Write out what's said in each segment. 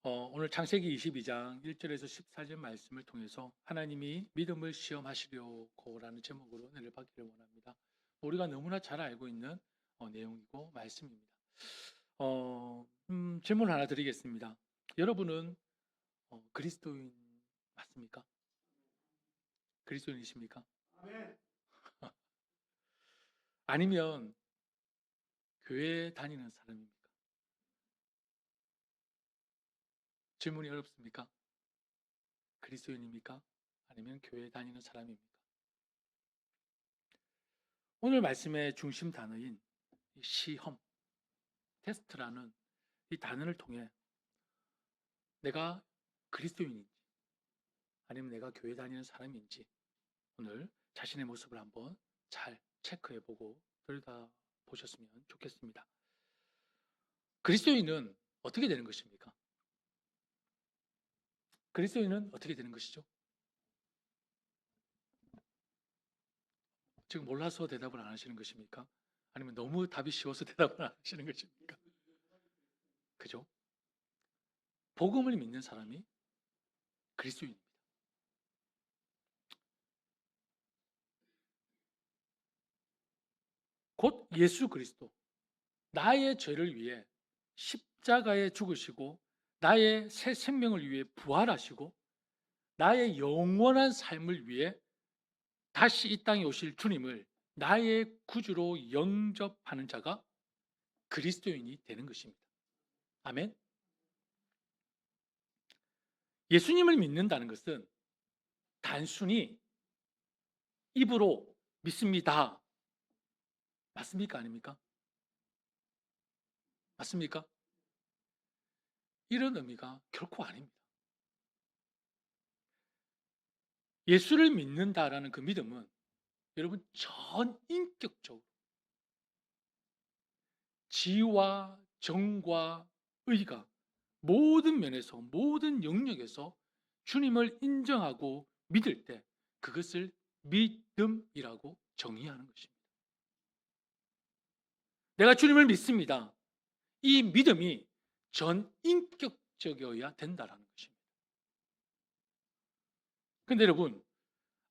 오늘 창세기 22장 1절에서 14절 말씀을 통해서 하나님이 믿음을 시험하시려고라는 제목으로 은혜를 받기를 원합니다. 우리가 너무나 잘 알고 있는 내용이고 말씀입니다. 질문 하나 드리겠습니다. 여러분은 그리스도인 맞습니까? 그리스도인이십니까? 아니면 교회 다니는 사람입니까? 질문이 어렵습니까? 그리스도인입니까? 아니면 교회 다니는 사람입니까? 오늘 말씀의 중심 단어인 시험, 테스트라는 이 단어를 통해 내가 그리스도인인지 아니면 내가 교회 다니는 사람인지 오늘 자신의 모습을 한번 잘 체크해보고 들여다보셨으면 좋겠습니다. 그리스도인은 어떻게 되는 것입니까? 그리스도인은 어떻게 되는 것이죠? 지금 몰라서 대답을 안 하시는 것입니까? 아니면 너무 답이 쉬워서 대답을 안 하시는 것입니까? 그죠? 복음을 믿는 사람이 그리스도인입니다. 곧 예수 그리스도, 나의 죄를 위해 십자가에 죽으시고 나의 새 생명을 위해 부활하시고 나의 영원한 삶을 위해 다시 이 땅에 오실 주님을 나의 구주로 영접하는 자가 그리스도인이 되는 것입니다. 아멘. 예수님을 믿는다는 것은 단순히 입으로 믿습니다. 맞습니까? 아닙니까? 맞습니까? 이런 의미가 결코 아닙니다. 예수를 믿는다라는 그 믿음은 여러분 전 인격적으로 지와 정과 의가 모든 면에서 모든 영역에서 주님을 인정하고 믿을 때 그것을 믿음이라고 정의하는 것입니다. 내가 주님을 믿습니다. 이 믿음이 전 인격적이어야 된다는 것입니다. 그런데 여러분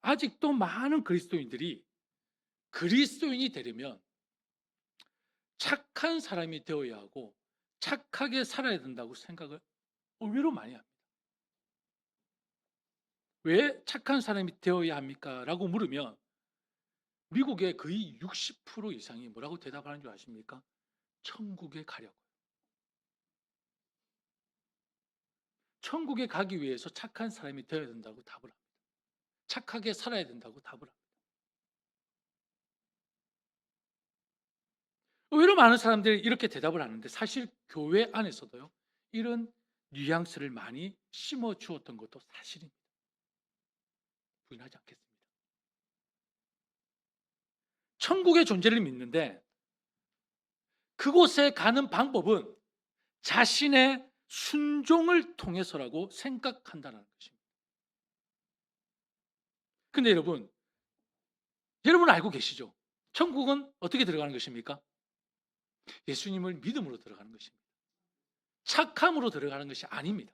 아직도 많은 그리스도인들이 그리스도인이 되려면 착한 사람이 되어야 하고 착하게 살아야 된다고 생각을 의외로 많이 합니다. 왜 착한 사람이 되어야 합니까? 라고 물으면 미국의 거의 60% 이상이 뭐라고 대답하는 줄 아십니까? 천국에 가려고. 천국에 가기 위해서 착한 사람이 되어야 된다고 답을 합니다. 착하게 살아야 된다고 답을 합니다. 의외로 많은 사람들이 이렇게 대답을 하는데 사실 교회 안에서도요 이런 뉘앙스를 많이 심어 주었던 것도 사실입니다. 부인하지 않겠습니다. 천국의 존재를 믿는데 그곳에 가는 방법은 자신의 순종을 통해서라고 생각한다는 것입니다. 근데 여러분 알고 계시죠? 천국은 어떻게 들어가는 것입니까? 예수님을 믿음으로 들어가는 것입니다. 착함으로 들어가는 것이 아닙니다.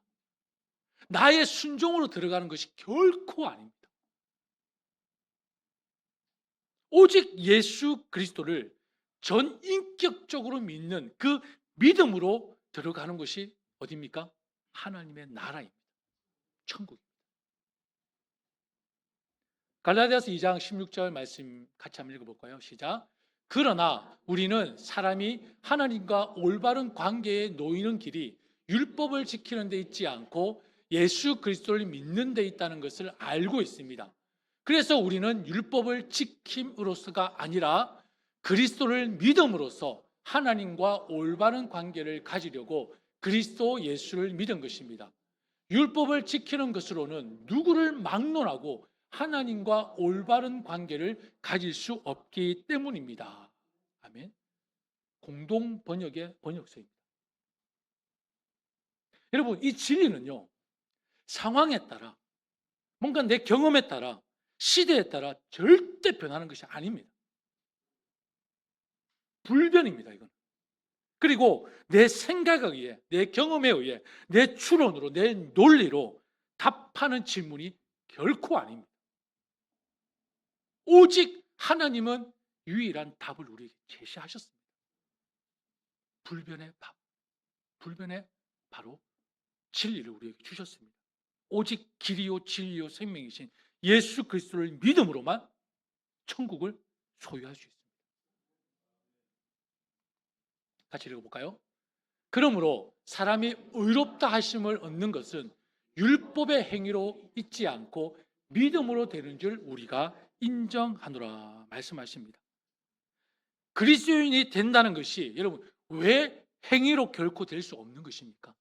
나의 순종으로 들어가는 것이 결코 아닙니다. 오직 예수 그리스도를 전인격적으로 믿는 그 믿음으로 들어가는 것이 어디입니까? 하나님의 나라입니다. 천국입니다. 갈라디아서 2장 16절 말씀 같이 한번 읽어볼까요? 시작. 그러나 우리는 사람이 하나님과 올바른 관계에 놓이는 길이 율법을 지키는 데 있지 않고 예수 그리스도를 믿는 데 있다는 것을 알고 있습니다. 그래서 우리는 율법을 지킴으로서가 아니라 그리스도를 믿음으로써 하나님과 올바른 관계를 가지려고 그리스도 예수를 믿은 것입니다. 율법을 지키는 것으로는 누구를 막론하고 하나님과 올바른 관계를 가질 수 없기 때문입니다. 아멘. 공동 번역의 번역서입니다. 여러분, 이 진리는요, 상황에 따라, 뭔가 내 경험에 따라, 시대에 따라 절대 변하는 것이 아닙니다. 불변입니다, 이건. 그리고 내 생각에 의해, 내 경험에 의해, 내 추론으로, 내 논리로 답하는 질문이 결코 아닙니다. 오직 하나님은 유일한 답을 우리에게 제시하셨습니다. 불변의 밥, 불변의 바로 진리를 우리에게 주셨습니다. 오직 길이요 진리요 생명이신 예수 그리스도를 믿음으로만 천국을 소유할 수 있습니다. 같이 읽어볼까요? 그러므로 사람이 의롭다 하심을 얻는 것은 율법의 행위로 있지 않고 믿음으로 되는 줄 우리가 인정하노라 말씀하십니다. 그리스도인이 된다는 것이 여러분 왜 행위로 결코 될 수 없는 것입니까?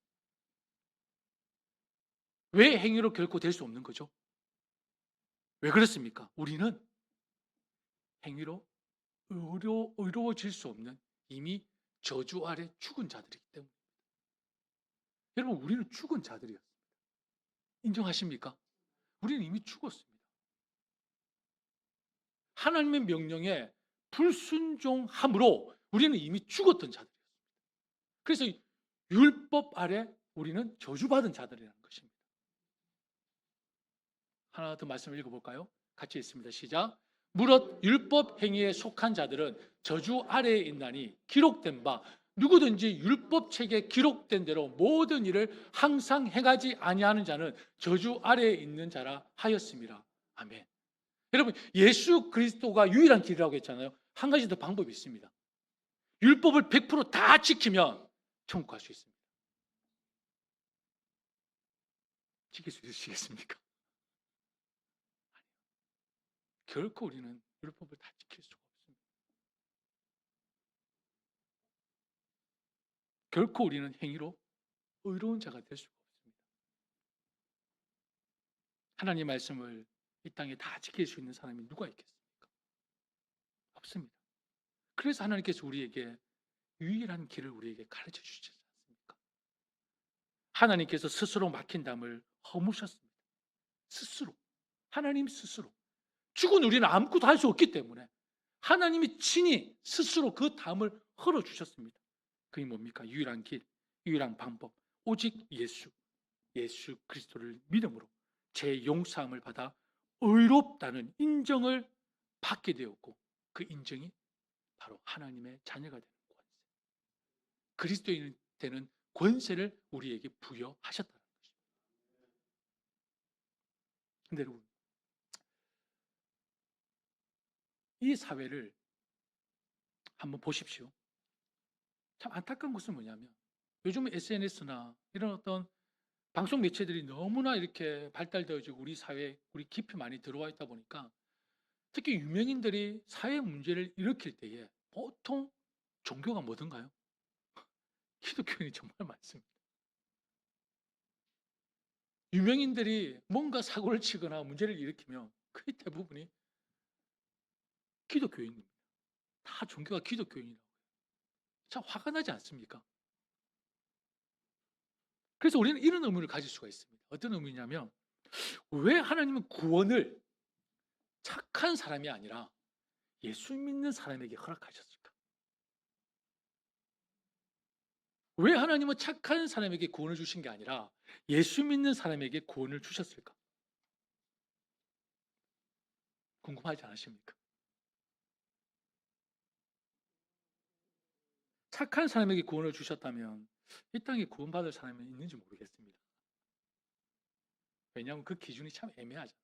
왜 행위로 결코 될 수 없는 거죠? 왜 그렇습니까? 우리는 행위로 의로워질 수 없는 이미 저주 아래 죽은 자들이기 때문에. 여러분 우리는 죽은 자들이었습니다. 인정하십니까? 우리는 이미 죽었습니다. 하나님의 명령에 불순종함으로 우리는 이미 죽었던 자들이었습니다. 그래서 율법 아래 우리는 저주받은 자들이라는 것입니다. 하나 더 말씀을 읽어볼까요? 같이 읽습니다. 시작. 무릇 율법 행위에 속한 자들은 저주 아래에 있나니 기록된 바 누구든지 율법 책에 기록된 대로 모든 일을 항상 행하지 아니하는 자는 저주 아래에 있는 자라 하였습니다. 아멘. 여러분 예수 그리스도가 유일한 길이라고 했잖아요. 한 가지 더 방법이 있습니다. 율법을 100%다 지키면 천국 갈 수 있습니다. 지킬 수 있으시겠습니까? 결코 우리는 율법을 다 지킬 수가 없습니다. 결코 우리는 행위로 의로운 자가 될 수가 없습니다. 하나님의 말씀을 이 땅에 다 지킬 수 있는 사람이 누가 있겠습니까? 없습니다. 그래서 하나님께서 우리에게 유일한 길을 우리에게 가르쳐 주시지 않습니까? 하나님께서 스스로 막힌 담을 허무셨습니다. 스스로. 하나님 스스로. 죽은 우리는 아무것도 할 수 없기 때문에 하나님이 친히 스스로 그 담을 헐어주셨습니다. 그게 뭡니까? 유일한 길, 유일한 방법. 오직 예수 그리스도를 믿음으로 제 용서함을 받아 의롭다는 인정을 받게 되었고 그 인정이 바로 하나님의 자녀가 되는 권세. 그리스도인이 되는 권세를 우리에게 부여하셨다는 것입니다. 근데 여러분 이 사회를 한번 보십시오. 참 안타까운 것은 뭐냐면 요즘 SNS나 이런 어떤 방송 매체들이 너무나 이렇게 발달되어지고 우리 사회에 우리 깊이 많이 들어와 있다 보니까 특히 유명인들이 사회 문제를 일으킬 때에 보통 종교가 뭐든가요? 기독교인이 정말 많습니다. 유명인들이 뭔가 사고를 치거나 문제를 일으키면 거의 대부분이 기독교인입니다. 다 종교가 기독교인이라고. 참 화가 나지 않습니까? 그래서 우리는 이런 의문을 가질 수가 있습니다. 어떤 의문이냐면 왜 하나님은 구원을 착한 사람이 아니라 예수 믿는 사람에게 허락하셨을까? 왜 하나님은 착한 사람에게 구원을 주신 게 아니라 예수 믿는 사람에게 구원을 주셨을까? 궁금하지 않으십니까? 착한 사람에게 구원을 주셨다면 이 땅에 구원받을 사람이 있는지 모르겠습니다. 왜냐하면 그 기준이 참 애매하잖아요.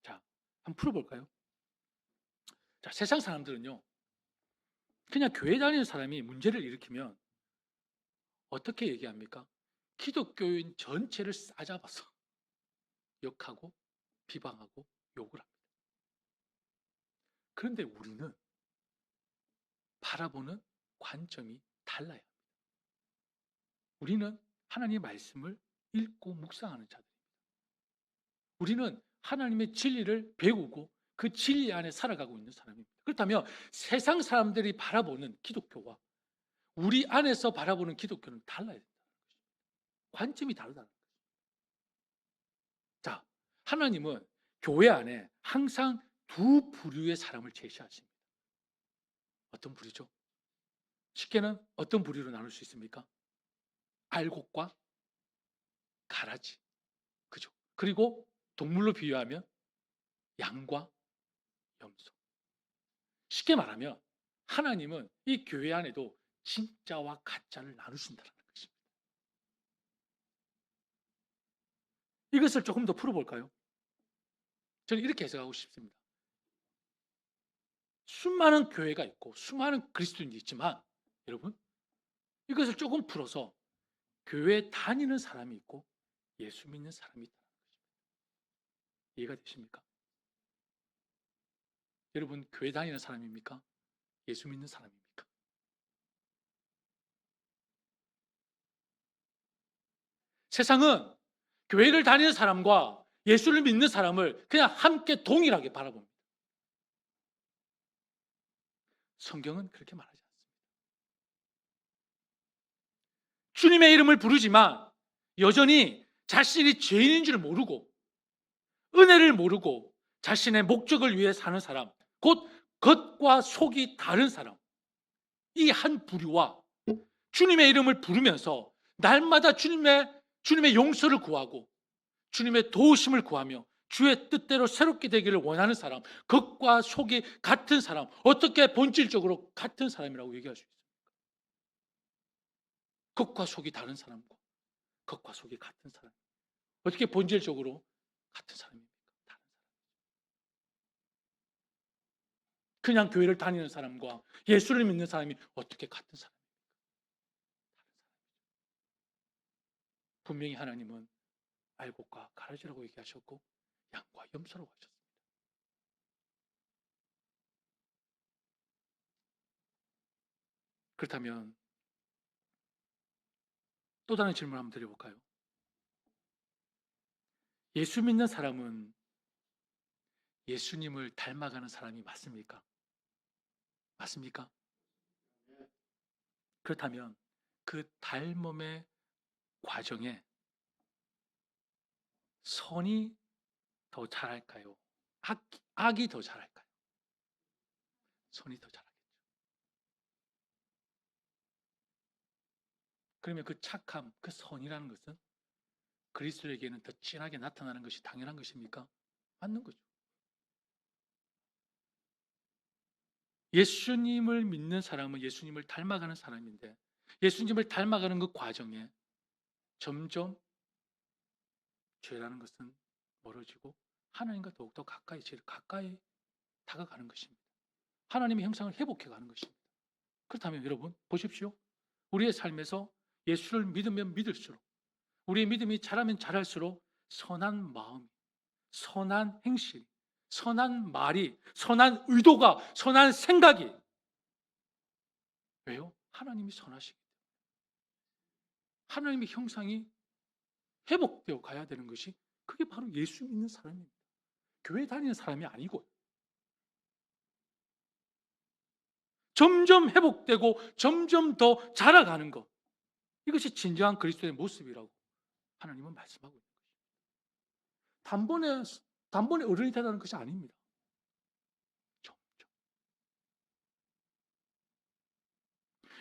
자, 한번 풀어볼까요? 자, 세상 사람들은요, 그냥 교회 다니는 사람이 문제를 일으키면 어떻게 얘기합니까? 기독교인 전체를 싸잡아서 욕하고 비방하고 욕을 합니다. 그런데 우리는 바라보는 관점이 달라요. 우리는 하나님의 말씀을 읽고 묵상하는 자들입니다. 우리는 하나님의 진리를 배우고 그 진리 안에 살아가고 있는 사람입니다. 그렇다면 세상 사람들이 바라보는 기독교와 우리 안에서 바라보는 기독교는 달라야 된다는 것입니다. 관점이 다르다는 거죠. 자, 하나님은 교회 안에 항상 두 부류의 사람을 제시하십니다. 어떤 부류죠? 쉽게는 어떤 부류로 나눌 수 있습니까? 알곡과 가라지. 그죠? 그리고 동물로 비유하면 양과 염소. 쉽게 말하면 하나님은 이 교회 안에도 진짜와 가짜를 나누신다는 것입니다. 이것을 조금 더 풀어볼까요? 저는 이렇게 해석하고 싶습니다. 수많은 교회가 있고 수많은 그리스도인이 있지만 여러분 이것을 조금 풀어서 교회 다니는 사람이 있고 예수 믿는 사람이 있다는 것입니다. 이해가 되십니까? 여러분 교회 다니는 사람입니까? 예수 믿는 사람입니까? 세상은 교회를 다니는 사람과 예수를 믿는 사람을 그냥 함께 동일하게 바라봅니다. 성경은 그렇게 말하지 않습니다. 주님의 이름을 부르지만 여전히 자신이 죄인인 줄 모르고 은혜를 모르고 자신의 목적을 위해 사는 사람, 곧 겉과 속이 다른 사람, 이 한 부류와 주님의 이름을 부르면서 날마다 주님의 용서를 구하고 주님의 도우심을 구하며 주의 뜻대로 새롭게 되기를 원하는 사람, 겉과 속이 같은 사람, 어떻게 본질적으로 같은 사람이라고 얘기할 수 있습니까? 겉과 속이 다른 사람과 겉과 속이 같은 사람, 어떻게 본질적으로 같은 사람입니까? 다른 사람. 그냥 교회를 다니는 사람과 예수를 믿는 사람이 어떻게 같은 사람입니까? 분명히 하나님은 알곡과 가라지라고 얘기하셨고 양과 염소라고 하셨습니다. 그렇다면 또 다른 질문을 한번 드려볼까요? 예수 믿는 사람은 예수님을 닮아가는 사람이 맞습니까? 맞습니까? 그렇다면 그 닮음의 과정에 선이 더 잘할까요? 악이 더 잘할까요? 선이 더 잘하겠죠. 그러면 그 착함, 그 선이라는 것은 그리스도에게는 더 진하게 나타나는 것이 당연한 것입니까? 맞는 거죠. 예수님을 믿는 사람은 예수님을 닮아가는 사람인데 예수님을 닮아가는 그 과정에 점점 죄라는 것은 멀어지고 하나님과 더욱더 가까이 다가가는 것입니다. 하나님의 형상을 회복해가는 것입니다. 그렇다면 여러분 보십시오. 우리의 삶에서 예수를 믿으면 믿을수록 우리의 믿음이 자라면 자랄수록 선한 마음, 선한 행실, 선한 말이, 선한 의도가, 선한 생각이 왜요? 하나님이 선하시기 때문에 하나님의 형상이 회복되어 가야 되는 것이 그게 바로 예수 믿는 사람입니다. 교회 다니는 사람이 아니고 점점 회복되고 점점 더 자라가는 것, 이것이 진정한 그리스도의 모습이라고 하나님은 말씀하고 있는 것입니다. 단번에 어른이 되라는 것이 아닙니다. 점점.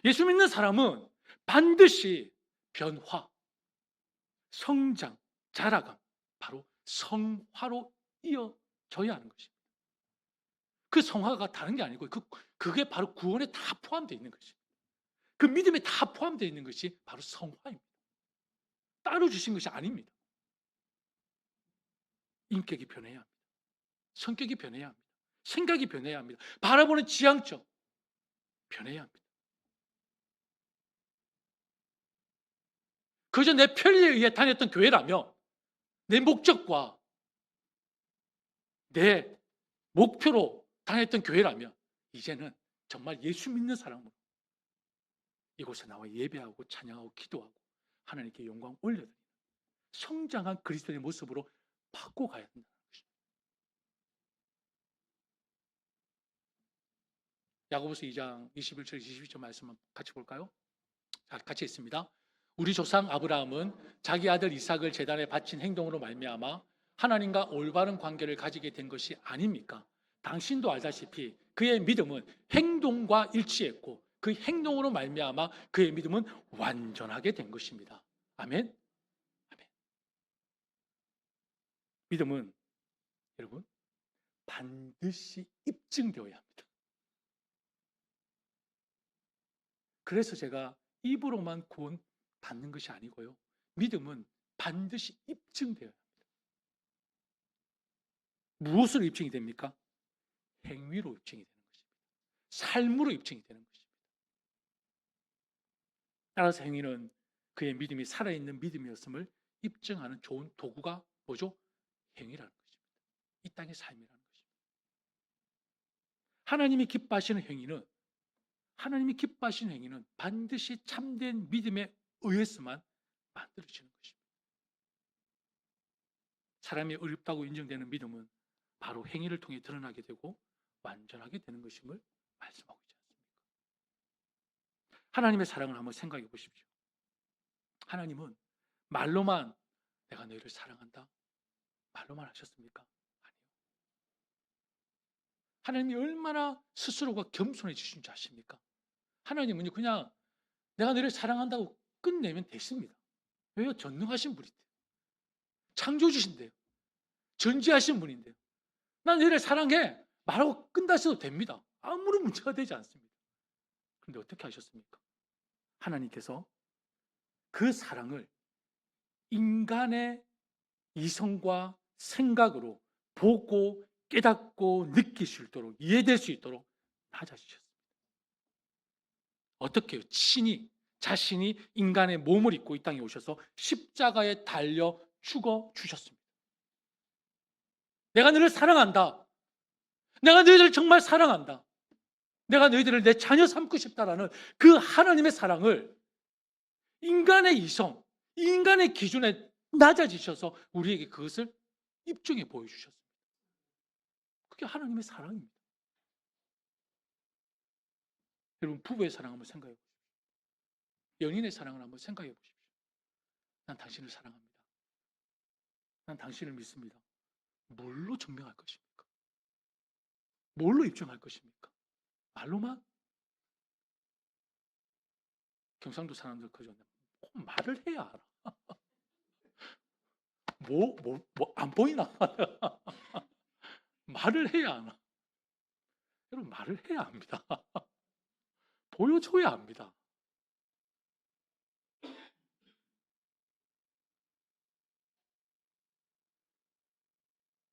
예수 믿는 사람은 반드시 변화, 성장, 자라감, 바로 성화로 이어져야 하는 것입니다. 그 성화가 다른 게 아니고 그게 바로 구원에 다 포함되어 있는 것입니다. 그 믿음에 다 포함되어 있는 것이 바로 성화입니다. 따로 주신 것이 아닙니다. 인격이 변해야 합니다. 성격이 변해야 합니다. 생각이 변해야 합니다. 바라보는 지향점 변해야 합니다. 그저 내 편리에 의해 다녔던 교회라면 내 목적과 내 목표로 다녔던 교회라면 이제는 정말 예수 믿는 사람으로 이곳에 나와 예배하고 찬양하고 기도하고 하나님께 영광 올려드리는 성장한 그리스도의 모습으로 바꿔가야 한다는 것입니다. 야고보서 2장 21절 22절 말씀 같이 볼까요? 자, 같이 읽습니다. 우리 조상 아브라함은 자기 아들 이삭을 제단에 바친 행동으로 말미암아 하나님과 올바른 관계를 가지게 된 것이 아닙니까? 당신도 알다시피 그의 믿음은 행동과 일치했고 그 행동으로 말미암아 그의 믿음은 완전하게 된 것입니다. 아멘. 아멘. 믿음은 여러분 반드시 입증되어야 합니다. 그래서 제가 입으로만 구원 받는 것이 아니고요. 믿음은 반드시 입증되어야 합니다. 무엇으로 입증이 됩니까? 행위로 입증이 되는 것입니다. 삶으로 입증이 되는 것입니다. 따라서 행위는 그의 믿음이 살아있는 믿음이었음을 입증하는 좋은 도구가 뭐죠? 행위라는 것입니다. 이 땅의 삶이라는 것입니다. 하나님이 기뻐하시는 행위는 반드시 참된 믿음에 의해서만 만들어지는 것입니다. 사람이 어렵다고 인정되는 믿음은 바로 행위를 통해 드러나게 되고 완전하게 되는 것임을 말씀하고 있지 않습니까? 하나님의 사랑을 한번 생각해 보십시오. 하나님은 말로만 내가 너희를 사랑한다 말로만 하셨습니까? 아니요. 하나님이 얼마나 스스로가 겸손해지신 줄 아십니까? 하나님은 그냥 내가 너희를 사랑한다고 끝내면 됐습니다. 왜요? 전능하신 분인데요. 창조주신데요. 전지하신 분인데요. 난 너희를 사랑해 말하고 끝나셔도 됩니다. 아무런 문제가 되지 않습니다. 그런데 어떻게 하셨습니까? 하나님께서 그 사랑을 인간의 이성과 생각으로 보고 깨닫고 느낄 수 있도록 이해될 수 있도록 낮아지셨습니다. 어떻게 해요? 자신이 인간의 몸을 입고 이 땅에 오셔서 십자가에 달려 죽어 주셨습니다. 내가 너희를 사랑한다. 내가 너희들을 정말 사랑한다. 내가 너희들을 내 자녀 삼고 싶다라는 그 하나님의 사랑을 인간의 이성, 인간의 기준에 낮아지셔서 우리에게 그것을 입증해 보여주셨습니다. 그게 하나님의 사랑입니다. 여러분 부부의 사랑 한번 생각해 보십시오. 연인의 사랑을 한번 생각해 보십시오. 난 당신을 사랑합니다. 난 당신을 믿습니다. 뭘로 증명할 것입니까? 뭘로 입증할 것입니까? 말로만? 경상도 사람들 그죠? 말을 해야 알아. 안 보이나? 말을 해야 하나? 여러분 말을 해야 합니다. 보여줘야 합니다.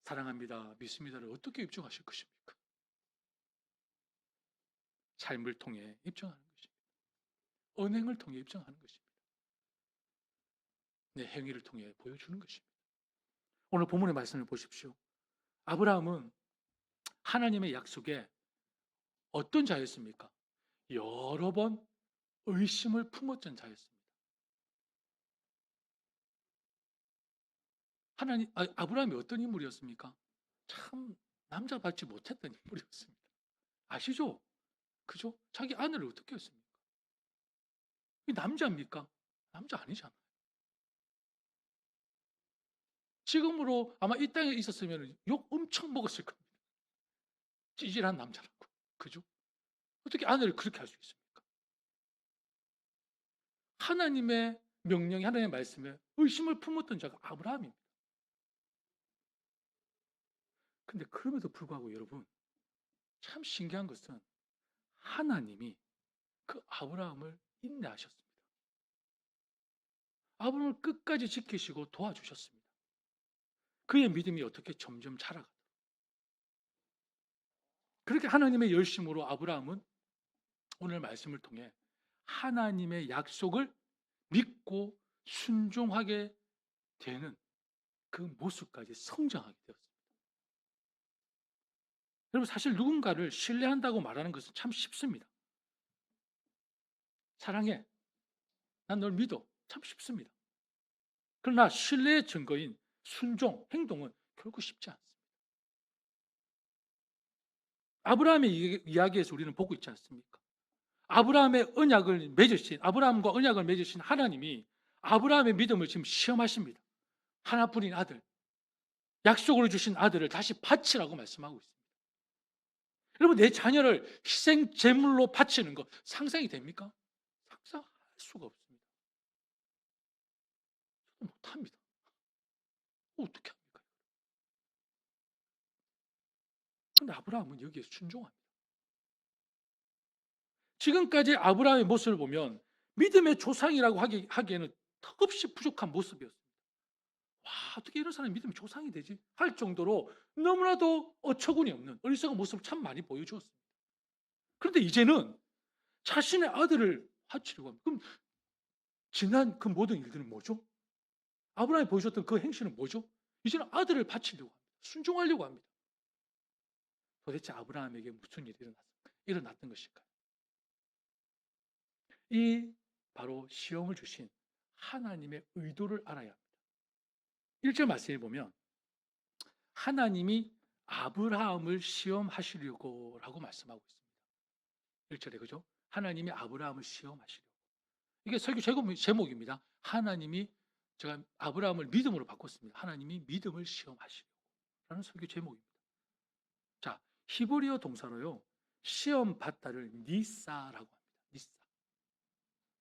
사랑합니다, 믿습니다를 어떻게 입증하실 것입니까? 삶을 통해 입증하는 것입니다. 언행을 통해 입증하는 것입니다. 내 행위를 통해 보여주는 것입니다. 오늘 본문의 말씀을 보십시오. 아브라함은 하나님의 약속에 어떤 자였습니까? 여러 번 의심을 품었던 자였습니다. 아브라함이 어떤 인물이었습니까? 참 남자답지 못했던 인물이었습니다. 아시죠? 그죠? 자기 아내를 어떻게 했습니까? 남자입니까? 남자 아니잖아요. 지금으로 아마 이 땅에 있었으면 욕 엄청 먹었을 겁니다. 찌질한 남자라고. 그죠? 어떻게 아내를 그렇게 할 수 있습니까? 하나님의 명령이 하나님의 말씀에 의심을 품었던 자가 아브라함입니다. 근데 그럼에도 불구하고 여러분 참 신기한 것은 하나님이 그 아브라함을 인내하셨습니다. 아브라함을 끝까지 지키시고 도와주셨습니다. 그의 믿음이 어떻게 점점 자라가도록. 그렇게 하나님의 열심으로 아브라함은 오늘 말씀을 통해 하나님의 약속을 믿고 순종하게 되는 그 모습까지 성장하게 되었습니다. 여러분 사실 누군가를 신뢰한다고 말하는 것은 참 쉽습니다. 사랑해. 난 널 믿어. 참 쉽습니다. 그러나 신뢰의 증거인 순종, 행동은 결코 쉽지 않습니다. 아브라함의 이야기에서 우리는 보고 있지 않습니까? 아브라함과 언약을 맺으신 하나님이 아브라함의 믿음을 지금 시험하십니다. 하나뿐인 아들, 약속으로 주신 아들을 다시 바치라고 말씀하고 있습니다. 여러분, 내 자녀를 희생 제물로 바치는 거 상상이 됩니까? 상상할 수가 없습니다. 못합니다. 어떻게 합니까? 근데 아브라함은 여기에 순종합니다. 지금까지 아브라함의 모습을 보면 믿음의 조상이라고 하기에는 턱없이 부족한 모습이었습니다. 와, 어떻게 이런 사람이 믿음의 조상이 되지? 할 정도로 너무나도 어처구니 없는 어리석은 모습을 참 많이 보여주었습니다. 그런데 이제는 자신의 아들을 바치려고 합니다. 그럼 지난 그 모든 일들은 뭐죠? 아브라함이 보여줬던 그 행실은 뭐죠? 이제는 아들을 바치려고 합니다. 순종하려고 합니다. 도대체 아브라함에게 무슨 일이 일어났던 것일까요? 이 바로 시험을 주신 하나님의 의도를 알아야 합니다. 1절 말씀에 보면 하나님이 아브라함을 시험하시려고 라고 말씀하고 있습니다. 1절에 그죠? 하나님이 아브라함을 시험하시려고. 이게 설교 제목입니다. 하나님이, 제가 아브라함을 믿음으로 바꿨습니다. 하나님이 믿음을 시험하시려고 라는 설교 제목입니다. 자, 히브리어 동사로요, 시험 받다를 니사라고 합니다. 니사.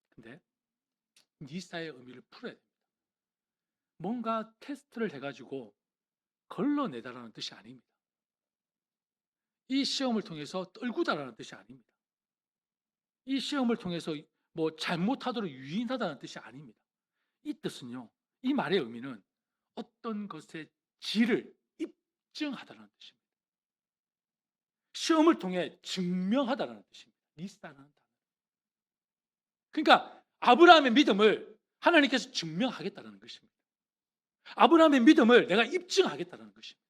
근데 니사의 의미를 풀어야 됩니다. 뭔가 테스트를 해가지고 걸러내다라는 뜻이 아닙니다. 이 시험을 통해서 떨구다라는 뜻이 아닙니다. 이 시험을 통해서 뭐 잘못하도록 유인하다는 뜻이 아닙니다. 이 뜻은요, 이 말의 의미는 어떤 것의 질을 입증하다는 뜻입니다. 시험을 통해 증명하다는 뜻입니다. 니스라는 단어. 그러니까 아브라함의 믿음을 하나님께서 증명하겠다는 것입니다. 아브라함의 믿음을 내가 입증하겠다는 것입니다.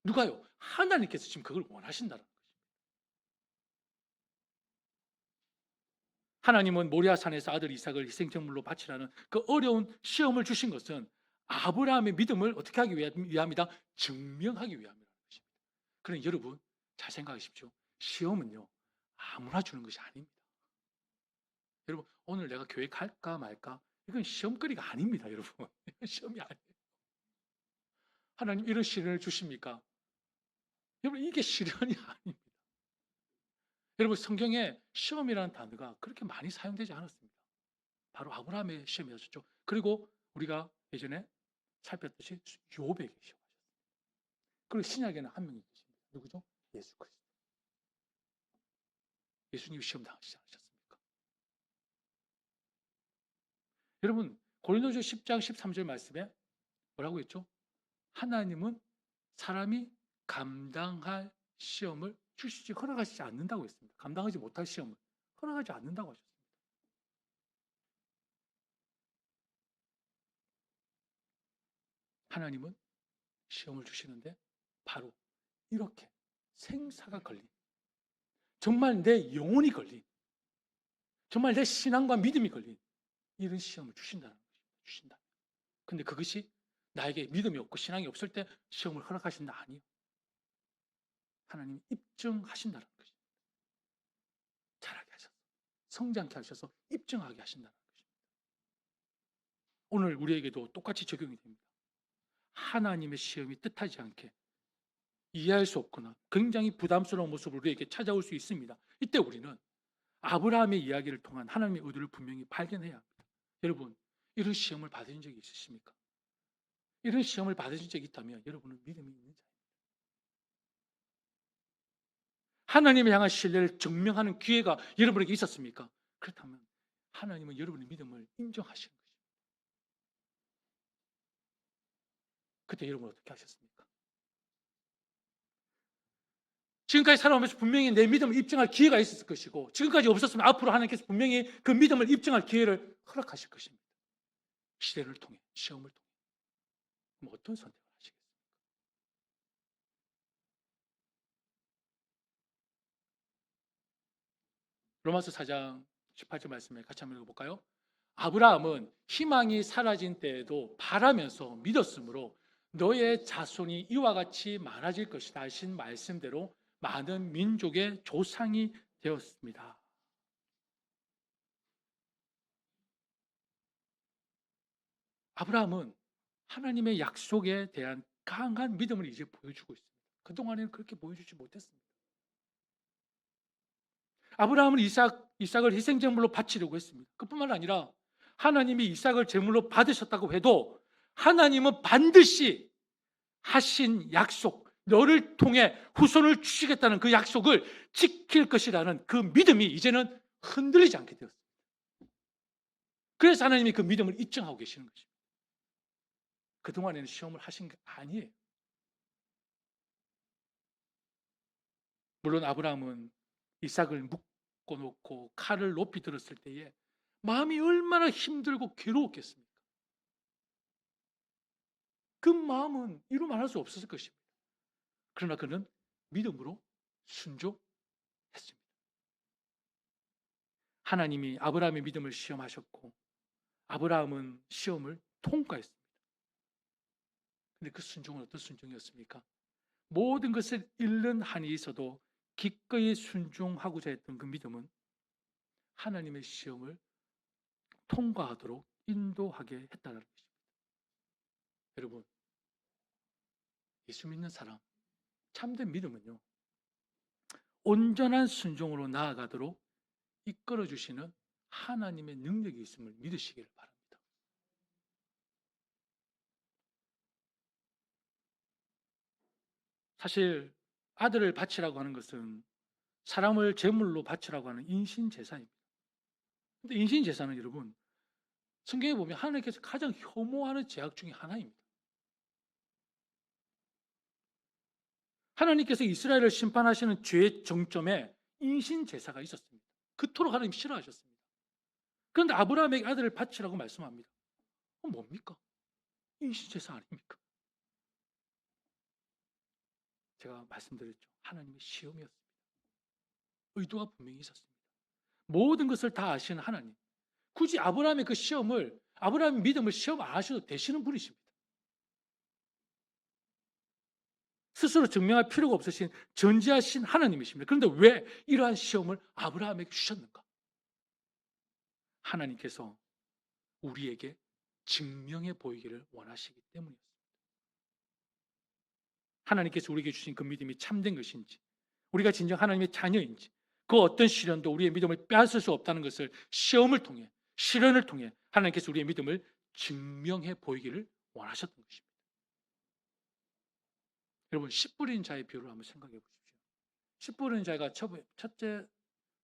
누가요? 하나님께서 지금 그걸 원하신다는 것입니다. 하나님은 모리아산에서 아들 이삭을 희생제물로 바치라는 그 어려운 시험을 주신 것은 아브라함의 믿음을 어떻게 하기 위함이다? 증명하기 위함이라는 것입니다. 그러니 여러분, 잘 생각하십시오. 시험은요, 아무나 주는 것이 아닙니다. 여러분, 오늘 내가 교회 갈까 말까? 이건 시험거리가 아닙니다, 여러분. 시험이 아니에요. 하나님 이런 시련을 주십니까? 여러분, 이게 시련이 아닙니다. 여러분, 성경에 시험이라는 단어가 그렇게 많이 사용되지 않았습니다. 바로 아브라함의 시험이었죠. 그리고 우리가 예전에 살폈듯이 욥에게 시험하셨습니다. 그리고 신약에는 한 명이 계십니다. 누구죠? 예수 그리스도. 예수님이 시험 당하시지 않으셨습니까? 여러분, 고린도서 10장 13절 말씀에 뭐라고 했죠? 하나님은 사람이 감당할 시험을 주시지 허락하시지 않는다고 했습니다. 감당하지 못할 시험을 허락하지 않는다고 하셨습니다. 하나님은 시험을 주시는데 바로 이렇게 생사가 걸린, 정말 내 영혼이 걸린, 정말 내 신앙과 믿음이 걸린 이런 시험을 주신다는 것입니다. 주신다. 근데 그것이 나에게 믿음이 없고 신앙이 없을 때 시험을 허락하신다? 아니요. 하나님이 입증하신다는 것입니다. 자라게 하셔서, 성장케 하셔서 입증하게 하신다는 것입니다. 오늘 우리에게도 똑같이 적용이 됩니다. 하나님의 시험이 뜻하지 않게 이해할 수 없거나 굉장히 부담스러운 모습으로 우리에게 찾아올 수 있습니다. 이때 우리는 아브라함의 이야기를 통한 하나님의 의도를 분명히 발견해야 합니다. 여러분, 이런 시험을 받으신 적이 있으십니까? 이런 시험을 받으신 적이 있다면 여러분은 믿음이 있는 자입니다. 하나님을 향한 신뢰를 증명하는 기회가 여러분에게 있었습니까? 그렇다면 하나님은 여러분의 믿음을 인정하시는 것입니다. 그때 여러분 어떻게 하셨습니까? 지금까지 살아오면서 분명히 내 믿음을 입증할 기회가 있었을 것이고, 지금까지 없었으면 앞으로 하나님께서 분명히 그 믿음을 입증할 기회를 허락하실 것입니다. 시련을 통해, 시험을 통해. 그럼 어떤 선택을 하시겠습니까? 로마서 4장 18절 말씀에 같이 한번 읽어볼까요? 아브라함은 희망이 사라진 때에도 바라면서 믿었으므로 너의 자손이 이와 같이 많아질 것이다 하신 말씀대로 많은 민족의 조상이 되었습니다. 아브라함은 하나님의 약속에 대한 강한 믿음을 이제 보여주고 있습니다. 그동안에는 그렇게 보여주지 못했습니다. 아브라함은 이삭을 희생제물로 바치려고 했습니다. 그뿐만 아니라 하나님이 이삭을 제물로 받으셨다고 해도 하나님은 반드시 하신 약속, 너를 통해 후손을 주시겠다는 그 약속을 지킬 것이라는 그 믿음이 이제는 흔들리지 않게 되었습니다. 그래서 하나님이 그 믿음을 입증하고 계시는 것입니다. 그동안에는 시험을 하신 게 아니에요. 물론 아브라함은 이삭을 묶어놓고 칼을 높이 들었을 때에 마음이 얼마나 힘들고 괴로웠겠습니까? 그 마음은 이루 말할 수 없었을 것입니다. 그러나 그는 믿음으로 순종했습니다. 하나님이 아브라함의 믿음을 시험하셨고 아브라함은 시험을 통과했습니다. 근데 그 순종은 어떤 순종이었습니까? 모든 것을 잃는 한이 있어도 기꺼이 순종하고자 했던 그 믿음은 하나님의 시험을 통과하도록 인도하게 했다는 것입니다. 여러분, 예수 믿는 사람, 참된 믿음은요, 온전한 순종으로 나아가도록 이끌어 주시는 하나님의 능력이 있음을 믿으시기를 바랍니다. 사실 아들을 바치라고 하는 것은 사람을 제물로 바치라고 하는 인신제사입니다. 근데 인신제사는 여러분, 성경에 보면 하나님께서 가장 혐오하는 죄악 중에 하나입니다. 하나님께서 이스라엘을 심판하시는 죄의 정점에 인신제사가 있었습니다. 그토록 하나님 싫어하셨습니다. 그런데 아브라함에게 아들을 바치라고 말씀합니다. 뭡니까? 인신제사 아닙니까? 제가 말씀드렸죠. 하나님의 시험이었습니다. 의도가 분명히 있었습니다. 모든 것을 다 아시는 하나님. 굳이 아브라함의 그 시험을, 아브라함의 믿음을 시험 안 하셔도 되시는 분이십니다. 스스로 증명할 필요가 없으신 전지하신 하나님이십니다. 그런데 왜 이러한 시험을 아브라함에게 주셨는가? 하나님께서 우리에게 증명해 보이기를 원하시기 때문이었습니다. 하나님께서 우리에게 주신 그 믿음이 참된 것인지, 우리가 진정 하나님의 자녀인지, 그 어떤 시련도 우리의 믿음을 빼앗을 수 없다는 것을 시험을 통해, 시련을 통해 하나님께서 우리의 믿음을 증명해 보이기를 원하셨던 것입니다. 여러분, 씨 뿌린 자의 비유를 한번 생각해 보십시오. 씨 뿌린 자가 첫째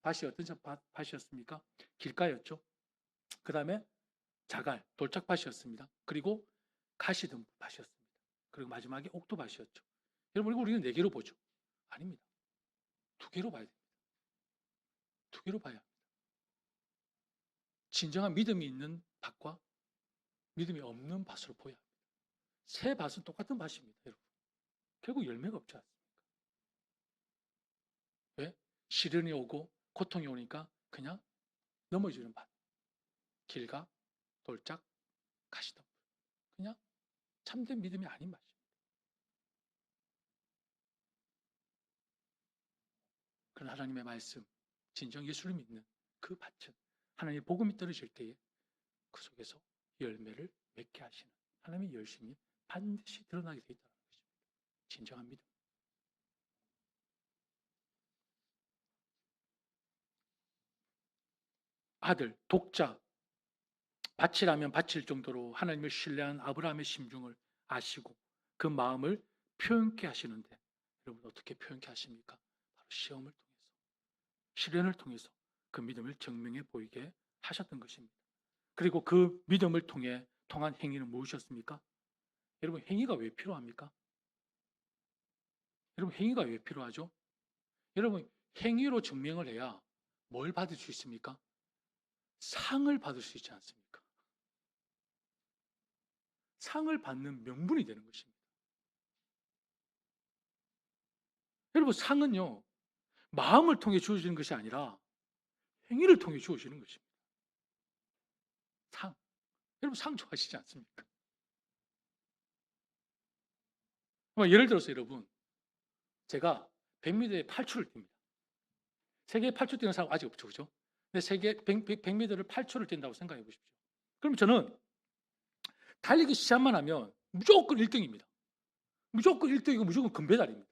밭이 어떤 밭이었습니까? 길가였죠. 그 다음에 자갈, 돌짝밭이었습니다. 그리고 가시덤 밭이었습니다. 그리고 마지막에 옥토밭이었죠. 여러분, 우리는 4개로 보죠. 아닙니다. 2개로 봐야 됩니다. 2개로 봐야 합니다. 진정한 믿음이 있는 밭과 믿음이 없는 밭으로 보여야 합니다. 새 밭은 똑같은 밭입니다. 여러분. 결국 열매가 없지 않습니까? 왜? 시련이 오고 고통이 오니까 그냥 넘어지는 밭. 길가, 돌짝, 가시덤. 그냥 참된 믿음이 아닌 밭입니다. 그런 하나님의 말씀, 진정 예수를 믿는 그 밭은 하나님의 복음이 떨어질 때에 그 속에서 열매를 맺게 하시는 하나님의 열심이 반드시 드러나게 되어 있다는 것입니다. 진정한 믿음. 아들, 독자, 바치라면 바칠 정도로 하나님을 신뢰한 아브라함의 심중을 아시고 그 마음을 표현케 하시는데 여러분 어떻게 표현케 하십니까? 바로 시험을 통해서, 시련을 통해서 그 믿음을 증명해 보이게 하셨던 것입니다. 그리고 그 믿음을 통한 행위는 무엇이었습니까? 여러분, 행위가 왜 필요합니까? 여러분, 행위가 왜 필요하죠? 여러분, 행위로 증명을 해야 뭘 받을 수 있습니까? 상을 받을 수 있지 않습니까? 상을 받는 명분이 되는 것입니다. 여러분, 상은요, 마음을 통해 주어지는 것이 아니라 행위를 통해 주어지는 것입니다. 상. 여러분, 상 좋아하시지 않습니까? 예를 들어서 여러분, 제가 100m에 8초를 뜁니다. 세계 8초 뛰는 사람 아직 없죠, 그죠? 근데 세계 100m를 8초를 뛴다고 생각해 보십시오. 그럼 저는 달리기 시합만 하면 무조건 1등입니다. 무조건 1등이고 무조건 금메달입니다.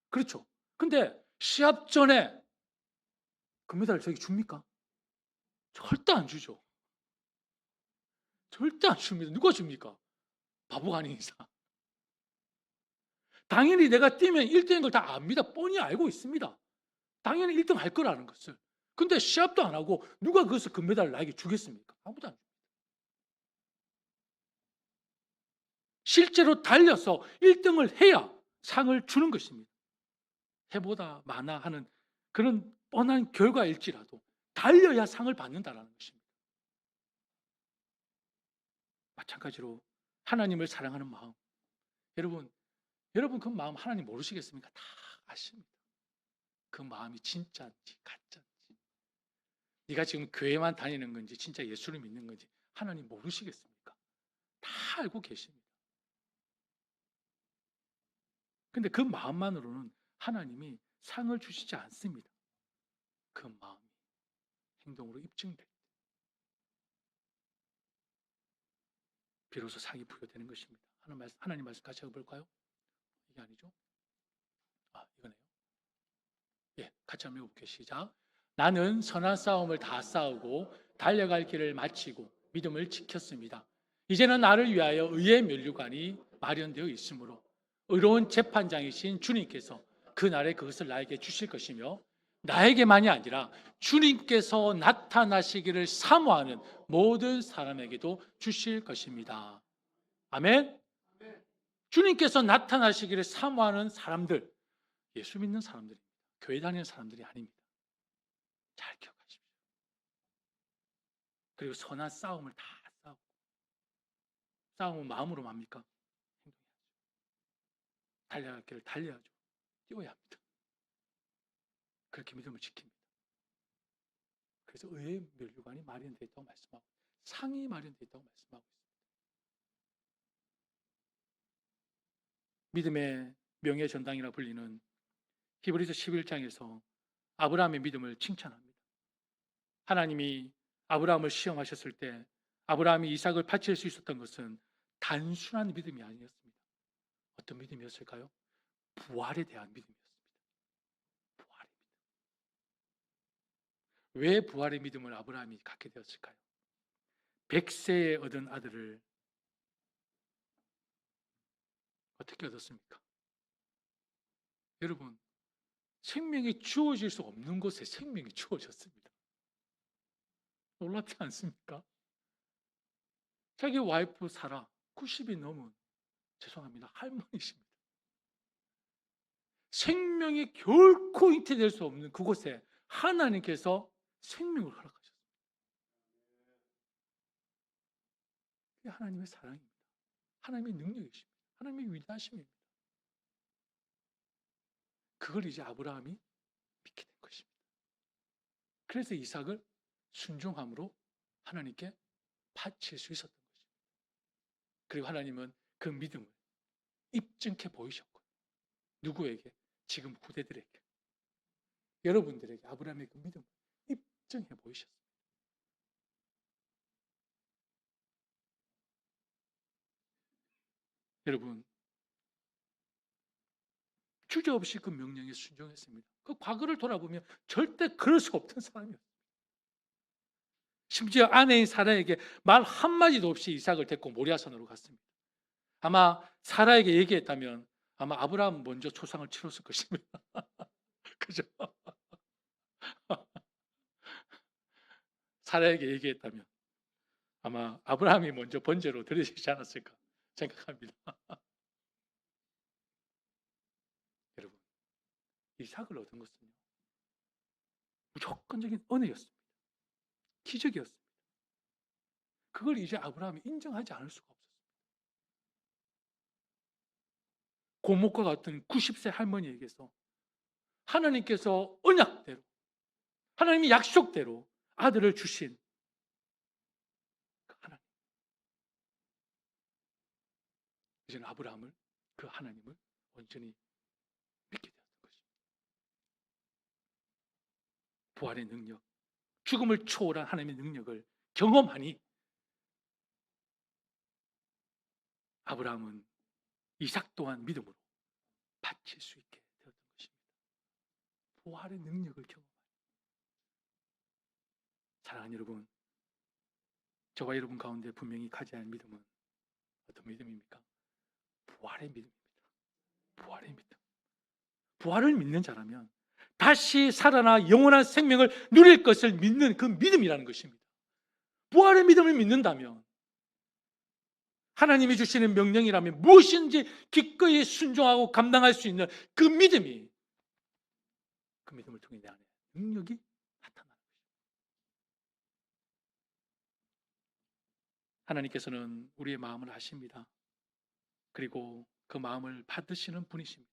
그렇죠? 근데 시합 전에 금메달을 저에게 줍니까? 절대 안 주죠. 절대 안 줍니다. 누가 줍니까? 바보가 아닌 이상. 당연히 내가 뛰면 1등인 걸 다 압니다. 뻔히 알고 있습니다. 당연히 1등 할 거라는 것을. 근데 시합도 안 하고 누가 그것을 금메달을 나에게 주겠습니까? 아무도 안 줍니다. 실제로 달려서 1등을 해야 상을 주는 것입니다. 해보다 마나 하는 그런 뻔한 결과일지라도 달려야 상을 받는다는 것입니다. 마찬가지로 하나님을 사랑하는 마음. 여러분 그 마음 하나님 모르시겠습니까? 다 아십니다. 그 마음이 진짜인지 가짜인지. 네가 지금 교회만 다니는 건지 진짜 예수를 믿는 건지 하나님 모르시겠습니까? 다 알고 계십니다. 근데 그 마음만으로는 하나님이 상을 주시지 않습니다. 그 마음이 행동으로 입증될 때 비로소 상이 부여되는 것입니다. 하나님 말씀 같이 읽어볼까요? 이게 아니죠? 이거네요. 예, 같이 한번 읽어볼게요. 시작. 나는 선한 싸움을 다 싸우고 달려갈 길을 마치고 믿음을 지켰습니다. 이제는 나를 위하여 의의 면류관이 마련되어 있으므로 의로운 재판장이신 주님께서 그날에 그것을 나에게 주실 것이며 나에게만이 아니라 주님께서 나타나시기를 사모하는 모든 사람에게도 주실 것입니다. 아멘. 주님께서 나타나시기를 사모하는 사람들, 예수 믿는 사람들입니다. 교회 다니는 사람들이 아닙니다. 잘 기억하십시오. 그리고 선한 싸움을 다 싸우고, 싸움은 마음으로 맙니까? 행동해야죠. 달려갈 길을 달려야죠. 뛰어야 합니다. 그렇게 믿음을 지킵니다. 그래서 의의 면류관이 마련되어 있다고 말씀하고 상이 마련되어 있다고 말씀하고 있습니다. 믿음의 명예 전당이라 불리는 히브리서 11장에서 아브라함의 믿음을 칭찬합니다. 하나님이 아브라함을 시험하셨을 때 아브라함이 이삭을 바칠 수 있었던 것은 단순한 믿음이 아니었습니다. 어떤 믿음이었을까요? 부활에 대한 믿음이었습니다. 부활의 믿음. 왜 부활의 믿음을 아브라함이 갖게 되었을까요? 100세에 얻은 아들을 어떻게 얻었습니까? 여러분, 생명이 주어질 수 없는 곳에 생명이 주어졌습니다. 놀랍지 않습니까? 자기 와이프 사라 90이 넘은 죄송합니다. 할머니십니다. 생명이 결코 잉태될 수 없는 그곳에 하나님께서 생명을 허락하셨습니다. 그게 하나님의 사랑입니다. 하나님의 능력이십니다. 하나님의 위대하심입니다. 그걸 이제 아브라함이 믿게 된 것입니다. 그래서 이삭을 순종함으로 하나님께 바칠 수 있었던 것입니다. 그리고 하나님은 그 믿음을 입증해 보이셨고 누구에게? 지금 후대들에게, 여러분들에게 아브라함의 그 믿음을 입증해 보이셨습니다. 여러분, 주저없이 그 명령에 순종했습니다. 그 과거를 돌아보면 절대 그럴 수 없던 사람이었어요. 심지어 아내인 사라에게 말 한마디도 없이 이삭을 데리고 모리아산으로 갔습니다. 아마 사라에게 얘기했다면 아마 아브라함 먼저 초상을 치렀을 것입니다. 그죠? 사라에게 얘기했다면 아마 아브라함이 먼저 번제로 드려지지 않았을까 생각합니다. 여러분, 이삭을 얻은 것은요, 무조건적인 은혜였습니다. 기적이었습니다. 그걸 이제 아브라함이 인정하지 않을 수가 없었습니다. 고목과 같은 90세 할머니에게서 하나님께서 언약대로, 하나님의 약속대로 아들을 주신 그 하나님. 이제는 아브라함을, 그 하나님을 온전히 믿게 되었던 것입니다. 부활의 능력, 죽음을 초월한 하나님의 능력을 경험하니 아브라함은 이삭 또한 믿음으로 바칠 수 있게 되었던 것입니다. 부활의 능력을 경험하니 사랑하는 여러분, 저와 여러분 가운데 분명히 가져야 할 믿음은 어떤 믿음입니까? 부활의 믿음입니다. 부활의 믿음. 부활을 믿는 자라면 다시 살아나 영원한 생명을 누릴 것을 믿는 그 믿음이라는 것입니다. 부활의 믿음을 믿는다면 하나님이 주시는 명령이라면 무엇인지 기꺼이 순종하고 감당할 수 있는 그 믿음이, 그 믿음을 통해 내 안에 능력이 나타나는 것입니다. 하나님께서는 우리의 마음을 아십니다. 그리고 그 마음을 받으시는 분이십니다.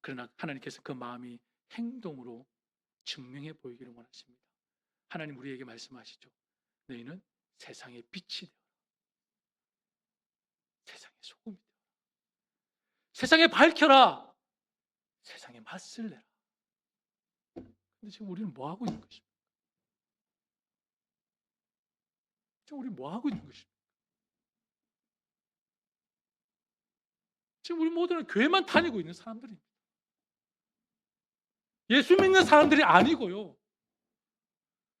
그러나 하나님께서 그 마음이 행동으로 증명해 보이기를 원하십니다. 하나님 우리에게 말씀하시죠. 너희는 세상의 빛이 되어라. 세상의 소금이 되어라. 세상에 밝혀라. 세상에 맛을 내라. 근데 지금 우리는 뭐 하고 있는 것입니까? 지금 우리 뭐 하고 있는 것입니까? 지금 우리 모두는 교회만 다니고 있는 사람들입니다. 예수 믿는 사람들이 아니고요.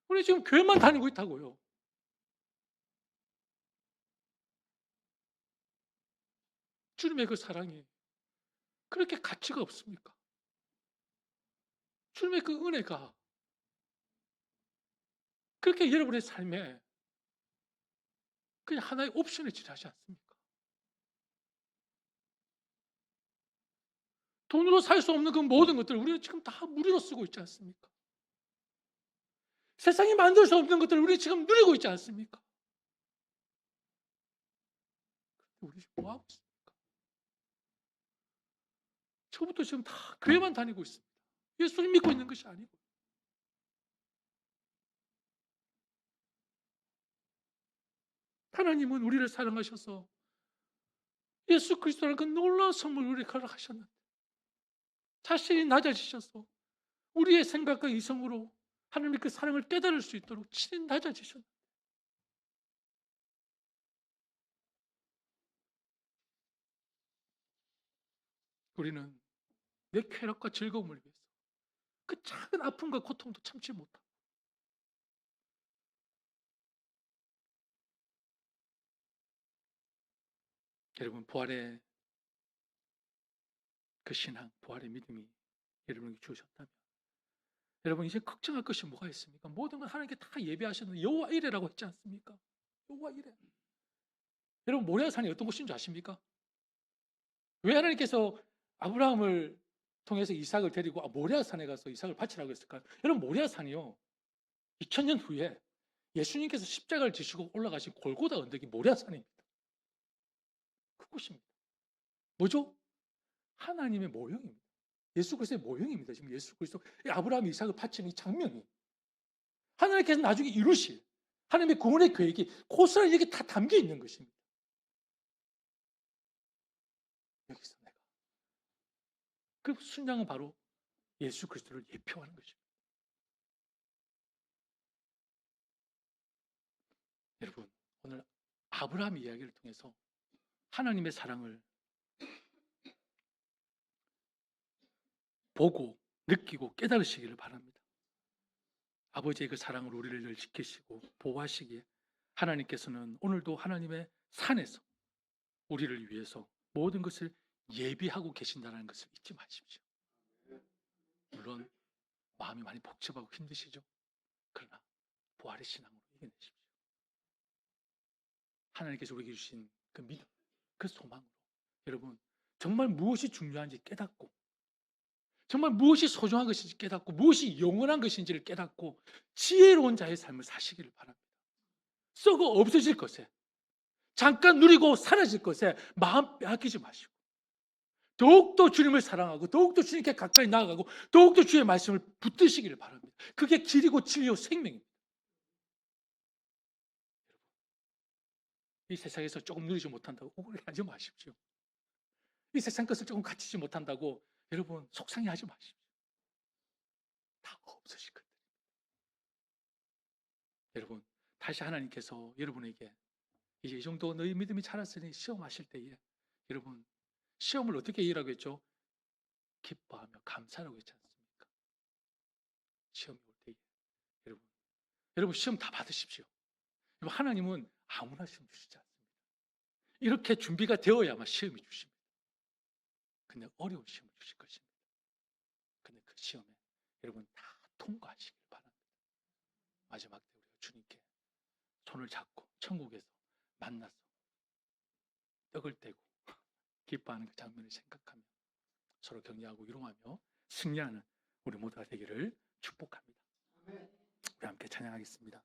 우리 지금 교회만 다니고 있다고요. 주님의 그 사랑이 그렇게 가치가 없습니까? 주님의 그 은혜가 그렇게 여러분의 삶에 그냥 하나의 옵션에 지나지 않습니까? 돈으로 살 수 없는 그 모든 것들을 우리는 지금 다 무료로 쓰고 있지 않습니까? 세상이 만들 수 없는 것들을 우리 지금 누리고 있지 않습니까? 우리 지금 뭐 하고 있습니까? 저부터 지금 다 교회만 다니고 있습니다. 예수를 믿고 있는 것이 아니고. 하나님은 우리를 사랑하셔서 예수 그리스도라는 그 놀라운 선물을 우리에게 허락하셨는데 자신이 낮아지셔서 우리의 생각과 이성으로 하나님의 그 사랑을 깨달을 수 있도록 친히 낮아지셨는데 우리는 내 쾌락과 즐거움을 위해서 그 작은 아픔과 고통도 참지 못하고 여러분 부활의 그 신앙, 부활의 믿음이 여러분에게 주셨다면 여러분 이제 걱정할 것이 뭐가 있습니까? 모든 걸 하나님께 다 예비하셨는데 여호와 이레라고 했지 않습니까? 여호와 이레. 여러분 모리아산이 어떤 곳인 줄 아십니까? 왜 하나님께서 아브라함을 통해서 이삭을 데리고 모리아산에 가서 이삭을 바치라고 했을까요? 여러분 모리아산이요 2000년 후에 예수님께서 십자가를 지시고 올라가신 골고다 언덕이 모리아산입니다. 그곳입니다. 뭐죠? 하나님의 모형입니다. 예수 그리스도의 모형입니다. 지금 예수 그리스도 아브라함이 이삭을 바치는 이 장면이 하나님께서 나중에 이루실 하나님의 구원의 계획이 고스란히 여기 다 담겨 있는 것입니다. 여기서 내가 그 순장은 바로 예수 그리스도를 예표하는 것입니다. 여러분 오늘 아브라함 이야기를 통해서 하나님의 사랑을 보고 느끼고 깨달으시기를 바랍니다. 아버지의 그 사랑으로 우리를 늘 지키시고 보호하시기에 하나님께서는 오늘도 하나님의 산에서 우리를 위해서 모든 것을 예비하고 계신다는 것을 잊지 마십시오. 물론 마음이 많이 복잡하고 힘드시죠? 그러나 부활의 신앙으로 이겨내십시오. 하나님께서 우리에게 주신 그 믿음, 그 소망으로 여러분 정말 무엇이 중요한지 깨닫고 정말 무엇이 소중한 것인지 깨닫고 무엇이 영원한 것인지를 깨닫고 지혜로운 자의 삶을 사시기를 바랍니다. 썩어 없어질 것에 잠깐 누리고 사라질 것에 마음 빼앗기지 마시고 더욱더 주님을 사랑하고 더욱더 주님께 가까이 나아가고 더욱더 주의 말씀을 붙드시기를 바랍니다. 그게 길이고 진리요 생명입니다. 이 세상에서 조금 누리지 못한다고 억울해하지 마십시오. 이 세상 것을 조금 갖추지 못한다고 여러분 속상해하지 마십시오. 다 없으실 겁니다. 여러분 다시 하나님께서 여러분에게 이제 이 정도 너희 믿음이 자랐으니 시험하실 때에 여러분 시험을 어떻게 이기라고 했죠? 기뻐하며 감사라고 했지 않습니까? 시험이 올 때에 여러분 여러분 시험 다 받으십시오. 여러분 하나님은 아무나 시험 주시지 않습니다. 이렇게 준비가 되어야만 시험이 주십니다. 근데 어려운 시험을 주실 것입니다. 근데 그 시험에 여러분 다 통과하시길 바랍니다. 마지막 때 우리가 주님께 손을 잡고 천국에서 만나서 떡을 떼고 기뻐하는 그 장면을 생각하며 서로 격려하고 위로하며 승리하는 우리 모두가 되기를 축복합니다. 우리 함께 찬양하겠습니다.